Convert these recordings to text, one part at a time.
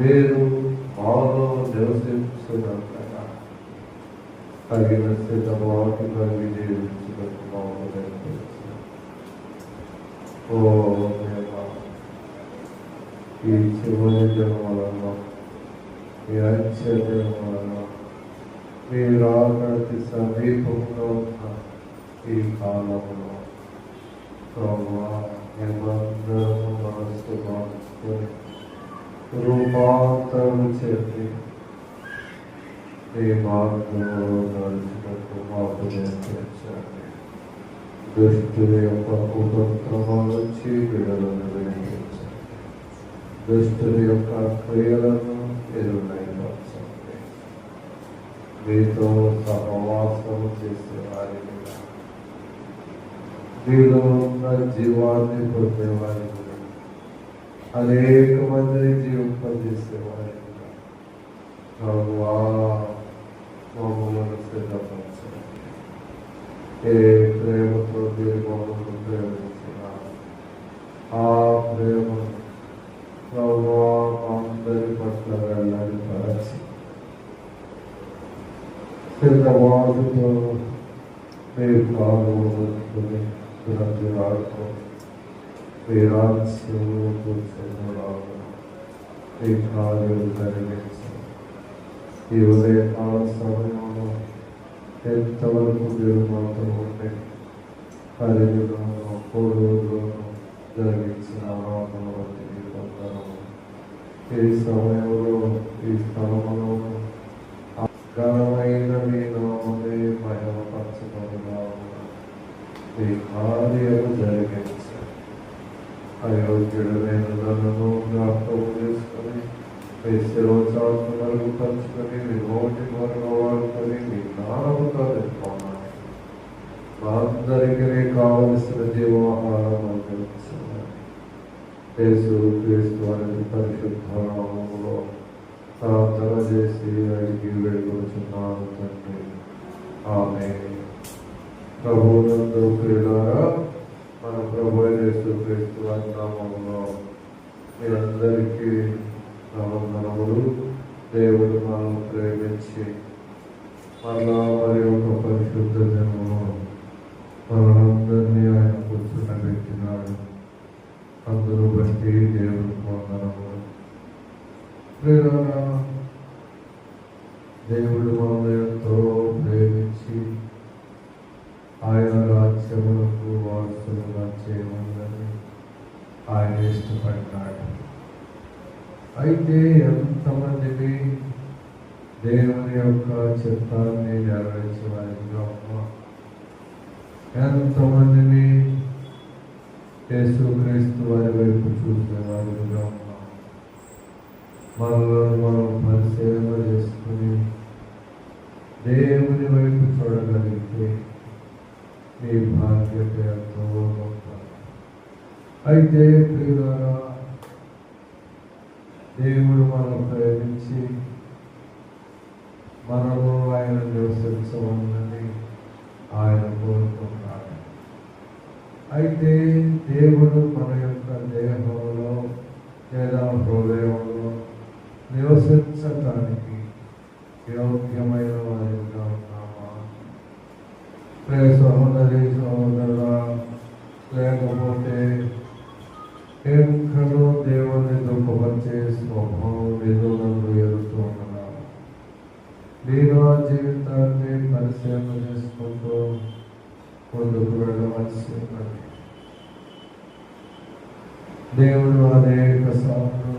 మీరు మాలో నివసించున్నట్లుగా తగిన సిద్ధమాటి కలిగి జీవించుటకు మాకు నేర్పించండి. ఓ దేవా, ఈ చివరి జన్మలలో ఈ అంచె జన్మలలో మీరు ఆకటి సమీపంలో ఉన్న ఈ కాలంలో ప్రభువా మేమందరము మనసు మార్చుకొని రూపాంతరం చెంది ఈ మార్గంలో నడుచుటకు మాకు నేర్పించండి. దుష్టుల యొక్క కుతంత్రముల నుంచి విడుదలను వినిపించండి. దుష్టుల యొక్క క్రియలను ఎదురునైపరచండి. మీతో సహవాసం చేసేవారిని, మీలో ఉన్న జీవాన్ని పొందేవారిని, అనేక మందిని జీవింపజేసేవారిని ప్రభువా మమ్మల్ని సిద్ధపరచండి. ఏ ప్రేమతో మీరు మమ్మల్ని ప్రేమించినారు ఆ ప్రేమ ప్రభువా అందరి పట్ల వెళ్ళని పరచి సిద్ధవాదుతో మీరు పాల్గొని సురక్షిరాడుతూ మీ రాజ్యంలో కూర్చొని మీ కార్యం జరిగించండి. ఈ ఉదయకాల సమయంలో ఎంతవరకు మీరు మాతో ఉంటే పరిధిలోనూ కోడూరులోనూ జరిగించిన ఆరాధన వంటి పొందడం ఈ సమయంలో ఈ స్థలంలో ఘనమైన మీ నామమే మహిమపరచబడుగా మీ కార్యము జరిగించండి. అయోగ్యుడమైన నన్ను జ్ఞాపకం చేసుకొని మీ శిరోచాలను మరుగుపరుచుకొని మీ నోటి మరుగు వాడుకొని మీ జ్ఞానముతో నింపమని మా అందరికీ కావలసిన జీవాహారం అందించండి. యేసు క్రీస్తు అనేది పరిశుద్ధ నామములో ప్రార్థన చేసి అడిగి వేడుకొనుచున్నాను తండ్రి. ఆమేన్. ప్రభువునందు ప్రియులారా, మన ప్రభు యేసు క్రీస్తు వారి నామములో మీరందరికీ వందనములు. దేవుడు మనం ప్రేమించి మళ్ళా మరి ఒక పరిశుద్ధ జన్మలో మనందరినీ ఆయన కూర్చుండబెట్టినాడు. అందరూ బట్టి దేవుడికి వందనములు. ప్రియులారా, దేవుడు మనల్ని ఎంతో ప్రేమించి ఆయన రాజ్యములకు వారసులుగా చేయమని ఆయన ఇష్టపడినాడు. అయితే ఎంతమందిని దేవుని యొక్క చిత్తాన్ని నెరవేర్చే వారిగా ఉన్నాం? ఎంతమందిని యేసుక్రీస్తు వారి వైపు చూసే వారిగా ఉన్నాం? మనలో మనం పరిశీలన చేసుకుని దేవుని వైపు చూడగలిగితే మీ బాధ్యత ఎంతో గొప్ప. అయితే ప్రియులారా, దేవుడు మనం ప్రేమించి మనలో ఆయన నివసించవాలని ఆయన కోరుకున్నాడు. అయితే దేవుడు మన యొక్క దేహంలో లేదా హృదయంలో నివసించటానికి యోగ్యమైన వారిగా ఉన్నామా? ప్రియ సహోదరి సహోదరుడా, లేకపోతే ఎక్కడో దేవుని దుఃఖపరిచే స్వభావం ఏదో నన్ను ఎదుగుతూ ఉన్నాను. నేను ఆ జీవితాన్ని పరిశీలన చేసుకుంటూ ముందుకు వెళ్ళవలసి ఉన్నది. దేవుడు అనేక సార్లు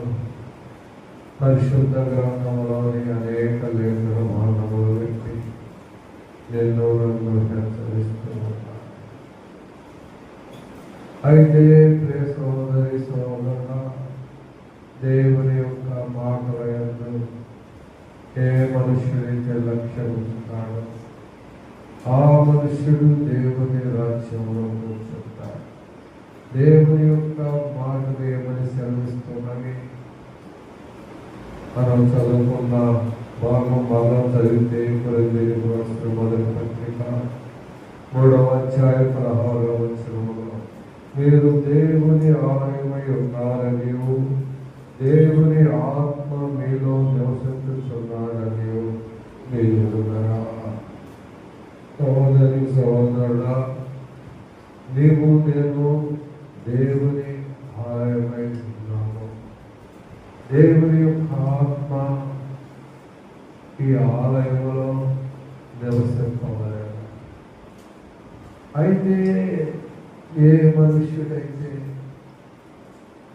పరిశుద్ధ గ్రంథంలోని అనేక లేఖన భాగములు పెట్టి ఎన్నో నన్ను హెచ్చరిస్తూ ఉన్నాను. అయితే ప్రియ సహోదరి సహోదరుల, దేవుని యొక్క మాటల యందు ఏ మనుష్యుడైతే లక్ష్యం ఉంచుతాడో ఆ మనుష్యుడు దేవుని రాజ్యంలో కూర్చుంటాడు. దేవుని యొక్క మాటలు ఏమని సెలవిస్తున్నవి? మనం చదువుకున్న భాగం బాగా చదివితే కొరింథీయులకు రాసిన మొదటి పత్రిక 3వ అధ్యాయం 16వ వచనములో మీరు దేవుని ఆలయమై ఉన్నారని దేవుని ఆత్మ మీలో నివసించుచున్నాడని మీరు ఎరుగరా? సహోదరి సహోదరుడా, నీవు నేను దేవుని ఆలయమై ఉన్నాము. దేవుని యొక్క ఆత్మ ఈ ఆలయంలో నివసింపవలేదు. అయితే ఏ మనుష్యుడైతే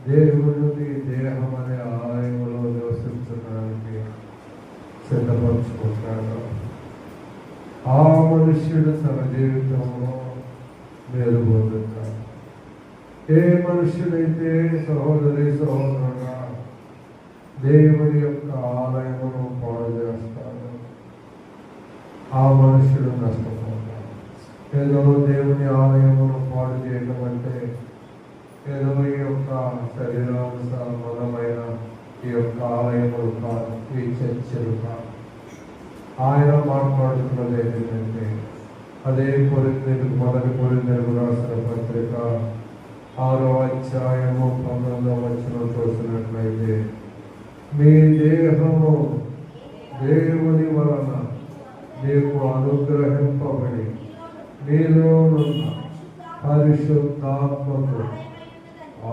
దేవుని దేహం అనే ఆలయంలో నివసించడానికి సిద్ధపరచుకుంటాడు, ఆ మనుష్యుడు తన జీవితంలో మేలు పొందుతాడు. ఏ మనుష్యుడైతే సహోదరి సహోదరుగా దేవుని యొక్క ఆలయమును పాడు చేస్తాడు, ఆ మనుష్యుడు నష్టపోతాడు. ఏదో దేవుని ఆలయమును పాడు చేయడం అంటే ఏదో ఈ యొక్క శరీరానుసారమైన ఈ యొక్క ఆలయములు కాదు, ఈ చర్చలు కాదు. ఆయన మాట్లాడుతున్నది ఏంటంటే అదే మొదటి కొరింథీయులకు రాసిన పత్రిక 6వ అధ్యాయము 19వ వచనం చూసినట్లయితే, మీ దేహము దేవుని వలన మీకు అనుగ్రహింపబడి మీలోనున్న పరిశుద్ధాత్మకు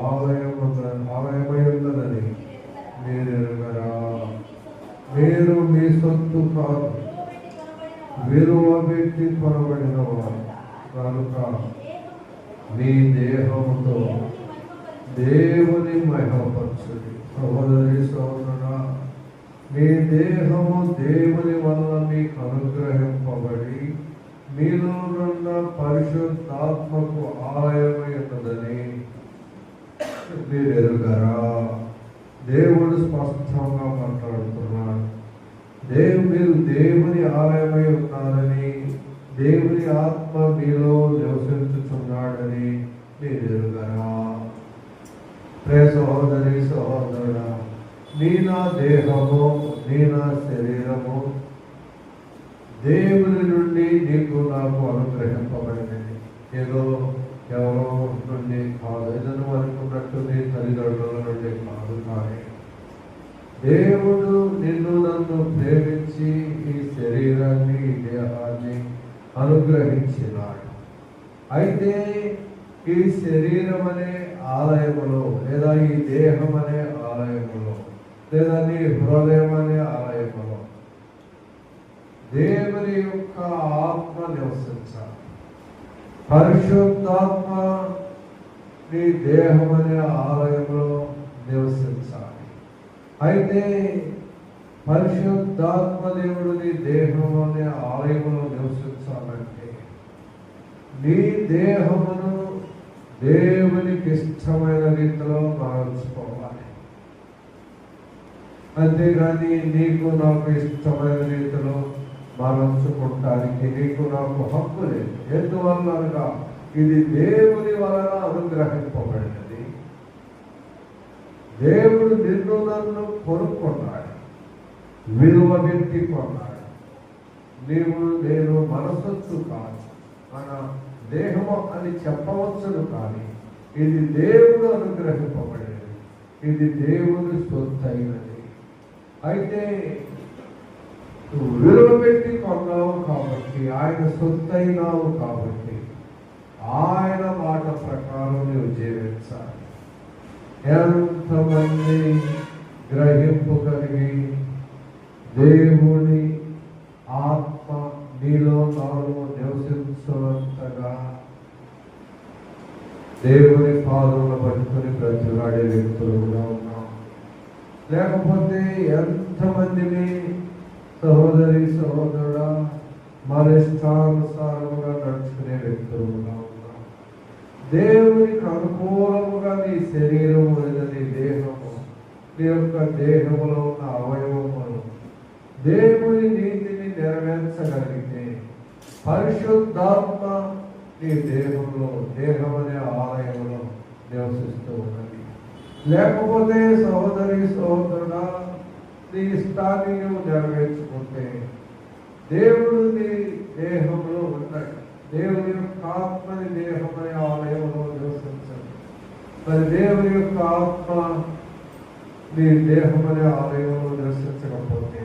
ఆలయమై ఉన్నదని మీరు ఎరుగరా? మీరు మీ సొత్తు కాదు, విలువ పెట్టి కొనబడిన వారు కనుక మీ దేహముతో దేవుని మహిమపరచుడి. సహోదరి సహోదరుడా, మీ దేహము దేవుని వల్ల మీకు అనుగ్రహింపబడి మీలో ఉన్న పరిశుద్ధాత్మకు ఆలయమై ఉన్నదని మీరు ఎరుగరా? దేవుడు స్పష్టంగా మాట్లాడుతున్నాడు. మీరు దేవుని ఆలయమై ఉన్నారని, దేవుని ఆత్మ మీలో నివసించుచున్నాడని మీరు ఎరుగరా? ప్రియ సహోదరి సహోదరుడా, నీ నా దేహము నీ నా శరీరము దేవుని నుండి నీకు నాకు అనుగ్రహింపబడినది. ఏదో ఎవరో నుండి కాదు, ఏదైనా అనుకున్నట్టు నీ తల్లిదండ్రుల నుండి కాదు, కానీ దేవుడు నిన్ను నన్ను ప్రేమించి ఈ శరీరాన్ని ఈ దేహాన్ని అనుగ్రహించినాడు. అయితే ఈ శరీరం అనే ఆలయములో లేదా ఈ దేహం అనే ఆలయములో లేదా నీ హృదయం అనే ఆలయములో దేవుని యొక్క ఆత్మ నివసించాలి. పరిశుద్ధాత్మ నీ దేహం అనే ఆలయంలో నివసించాలి. అయితే పరిశుద్ధాత్మ దేవుడు నీ దేహంలోనే ఆలయంలో నివసించాలంటే నీ దేహమును దేవునికి ఇష్టమైన రీతిలో మార్చుకోవాలి. అంతేగాని నీకు నాకు ఇష్టమైన రీతిలో మార్చుకోవటానికి నీకు నాకు హక్కు లేదు. ఎందువల్లనగా ఇది దేవుని వలన అనుగ్రహింపబడినది. దేవుడు నిన్ను నన్ను కొనుక్కున్నాడు, విలువ పెట్టి కొన్నాడు. నేను మనసొచ్చు కాదు, మన దేహము అని చెప్పవచ్చును, కానీ ఇది దేవుడు అనుగ్రహింపబడినది, ఇది దేవుని సొత్తు అయినది. అయితే నువ్వు విలువ పెట్టి కొన్నావు కాబట్టి, ఆయన సొత్తు అయినావు కాబట్టి ఆయన మాట ప్రకారం నువ్వు జీవించాలి. ఎంతమంది గ్రహింపు కలిగి దేవుని ఆత్మ నీలో నాలో నివసించున్నంతగా దేవుని పాదములను పట్టుకుని బ్రతిలాడే వ్యక్తులుగా ఉన్నాం. లేకపోతే ఎంతమందిని సహోదరి సహోదరుడా మన ఇష్టానుసారముగా నడుచుకునే వ్యక్తులుగా ఉన్నాం. దేవునికి అనుకూలముగా నీ శరీరము లేదా నీ దేహము, నీ యొక్క దేహములో ఉన్న అవయవములు దేవుని నీతిని నెరవేర్చగలిగితే పరిశుద్ధాత్మ నీ దేహంలో దేహం అనే ఆలయంలో నివసిస్తూ ఉన్నది. లేకపోతే సహోదరి సహోదరుడా నీ ఇష్టాన్ని నువ్వు నెరవేర్చుకుంటే దేవుడు నీ దేహంలో ఉన్నాడు. దేవుని యొక్క ఆత్మని దేహం అనే ఆలయంలో నివసించండి. మరి దేవుని యొక్క ఆత్మ నీ దేహం అనే ఆలయంలో నివసించకపోతే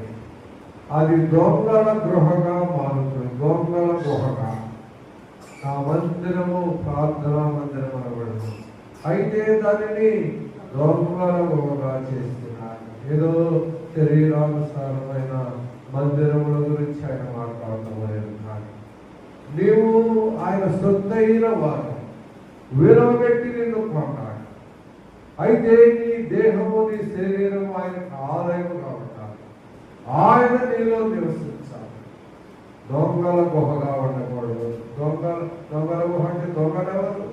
అది దొంగల గృహగా మారుతుంది. దొంగల గుహగా. నా మందిరము ప్రార్థనా మందిరం అనబడదు. అయితే దానిని దొంగల గుహగా చేస్తున్నారు. ఏదో శరీరానుసారమైన మందిరముల గురించి ఆయన మాట్లాడటం లేదు. కానీ నీవు ఆయన సొత్తైన వారు విలువబెట్టి నిన్ను కొన్నాడు. అయితే నీ దేహము నీ శరీరము ఆయనకు ఆలయం కాబట్టి ఆయన నీలో నివసించాలి. దొంగల గుహగా ఉండకూడదు. దొంగల గుహ అంటే దొంగలెవరు?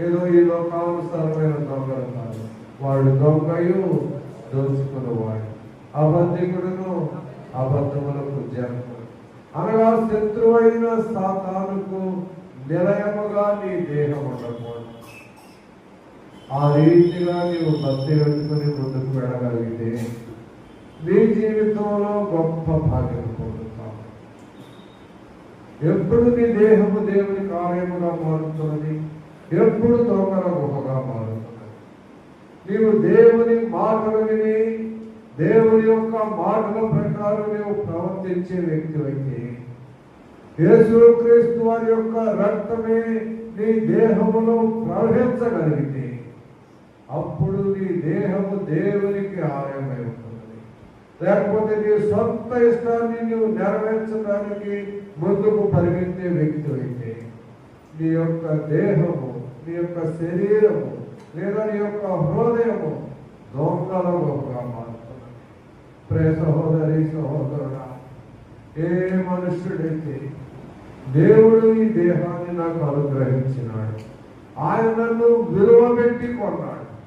ఏదో ఈ లోకానుసారమైన దొంగలు కాదు. వాడు దొంగయు దోచుకునేవాడు, అబద్ధికుడును, అబద్ధములకు జనకుడు. అనగా శత్రువైన సాతానుకు నిలయముగా నీ దేహం ఉండకూడదు. ఆ రీతిగా నీవు భక్తి పెట్టుకుని ముందుకు వెళ్ళగలిగితే నీ జీవితంలో గొప్ప భాగ్యం పొందుతావు. ఎప్పుడు నీ దేహము దేవుని కార్యముగా మారుతున్నది, ఎప్పుడు దొంగల గుహగా మారుతున్నది. నీవు దేవుని మాటలు విని దేవుని యొక్క మాటల ప్రకారం నీవు ప్రవర్తించే వ్యక్తి అయితే యేసుక్రీస్తు వారి యొక్క రక్తమే నీ దేహములో ప్రవహించగలిగితే అప్పుడు నీ దేహము దేవునికి ఆలయమై ఉంటుంది. లేకపోతే నీ సొంత ఇష్టాన్ని నువ్వు నెరవేర్చడానికి ముందుకు పరిగెత్తే వ్యక్తి అయితే నీ యొక్క దేహము, నీ యొక్క శరీరము లేదా నీ యొక్క హృదయము దొంగల గుహగా మారుతుంది. ప్రియ సహోదరి సహోదరుడా, ఏ మనుష్యుడైతే దేవుడు ఈ దేహాన్ని నాకు అనుగ్రహించినాడు, ఆయన నన్ను విలువ పెట్టి కొన్నాడు.